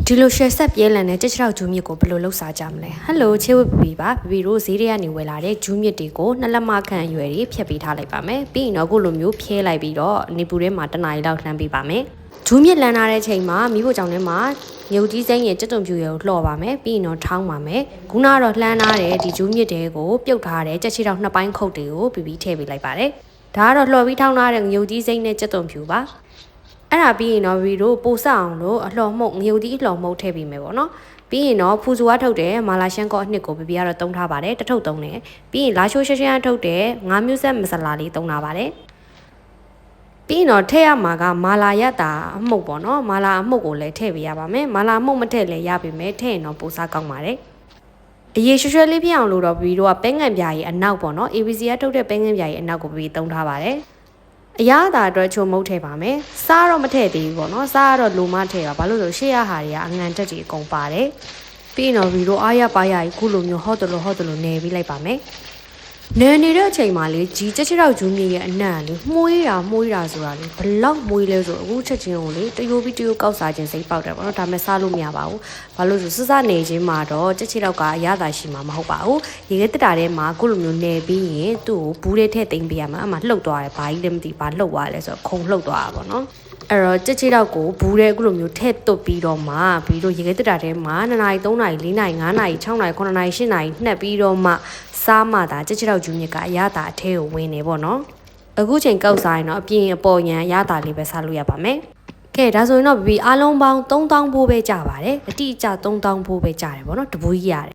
ဒီလို share ဆက်ပြဲလန်တဲ့ကြက်ချောက်ဂျူးမြစ်ကိုဘယ်လိုလှုပ်စားကြမလဲဟယ်လိုချေဝဘီပါဘီတို့ဈေးတွေကနေဝယ်လာတဲ့ဂျူးမြစ်တွေကိုနှစ်လက်မခန့်အရွယ်တွေဖြတ်ပေးထားလိုက်ပါမယ်ပြီးရင်တော့ခုလိုမျိုးဖြဲလိုက်ပြီးတော့နေပူထဲမှာတနားရီလောက်လှမ်းပေးပါမယ်ဂျူးမြစ်လန်းထားတဲ့ချိန်မှာမိဖို့ကြောင့်ထဲမှာမြုပ်ကြီးစိမ့်ရဲ့ကြက်တုံဖြူရကိုလှော်ပါမယ်ပြီးရင်တော့ထောင်းပါမယ်ခုနကတော့လှမ်းထားတဲ့ဒီဂျူးမြစ်တွေကိုပြုတ်ထားတဲ့ကြက်ချောက်နှစ်ပိုင်းခုတ်တွေကိုပြီးထည့်ပေးလိုက်ပါတယ်ဒါကတော့လှော်ပြီးထောင်းထားတဲ့မြုပ်ကြီးစိမ့်နဲ့ကြက်တုံဖြူပါအဲ့ဒါပြီးရင်တော့ဗီတို့ပို့ဆအောင်လို့အလှော်မှုတ်ငရုတ်တီးအလှော်မှုတ်ထည့်ပေးမယ်ပေါ့နော်ပြီးရင်တော့ဖူဇူကထုတ်တဲ့မာလာရှန်ကောအနှစ်ကိုပြပြကတော့တုံးထားပါတယ်တထုပ်တုံးတယ်ပြီးရင်လာရှိုးရှင်းထုတ်တဲ့ငါးမျိုးဆက်မဆလာလေးတုံးထားပါတယ်ပြီးရင်တော့ထည့်ရမှာကမာလာရတာအမှုတ်ပေါ့နော်မာလာအမှုတ်ကိုလည်းထည့်ပေးရပါမယ်မာလာအမှုတ်မထည့်လည်းရပါမယ်ထည့်ရင်တော့ပို့စားကောင်းပါတယ်အရေးရွှဲလေးပြအောင်လို့တော့ဗီတို့ကပဲငန့်ပြားကြီးအနောက်ပေါ့နော် ABC ကထုတ်တဲ့ပဲငန့်ပြားကြီးအနောက်ကိုပြီးတုံးထားပါတယ်အရသာအတွက်ချုံမုတ်ထည့်ပါမယ်စားတော့မထည့်သေးဘူးပေါ့နော်စားကတော့လိုမထည့်ပါဘာလို့ဆိုရှေ့ရဟာတွေကအငံတက်ကြီးအကုန်ပါတယ်ပြီးရင်တော့ဗီတို့အားရပါရကြီးခုလိုမျိုးဟော့တလို့နေပြီးလိုက်ပါမယ်နေနေတဲ့အချိန်မှာလေကြီးကြက်ချောက်ဂျူးမြစ်ရဲ့အနံ့လေမှုေးတာဆိုတာလေဘလောက်မှုေးလဲဆိုအခုချက်ချင်းကိုလေတယိုပြီးတယိုကောက်စားခြင်းစိတ်ပေါက်တယ်ပေါ့နော်ဒါပေမဲ့စားလို့မရပါဘူးဘာလို့ဆိုစနေချင်းမှာတော့ကြက်ချောက်ကအရသာရှိမှာမဟုတ်ပါဘူးရေခဲတက်တာထဲမှာခုလိုမျိုးနေပြီးရင်သူ့ကိုဘူးလေးထည့်သိမ်းပေးရမှာအမှလှုပ်သွားတယ်ဘာကြီးလည်းမသိဘာလှုပ်သွားလဲဆိုတော့ခုံလှုပ်သွားတာပေါ့နော်အဲ့တော့ကြက်ချောက်ကိုဘူးတဲ့အခုလိုမျိုးထည့်သွတ်ပြီးတော့မှပြီးတော့ရေခဲတက်တာထဲမှာ2နာရီ3နာရီ4နာရီ5နာရီ6နာရီ9နာရီ10နာရီနှက်ပြီးတော့မှစားမှသာကြက်ချောက်ဂျူးမြစ်ကအရသာအထဲကိုဝင်နေပေါ့နော်အခုချိန်ကောက်စားရင်တော့အပြင်အပေါ်ရန်ရတာလေးပဲစားလို့ရပါမယ်ကဲဒါဆိုရင်တော့ဘီအားလုံးပေါင်း3000ဘိုးပဲကြပါတယ်အတိအကျ3000ဘိုးပဲကြတယ်ပေါ့နော်တပူးကြီးရတယ်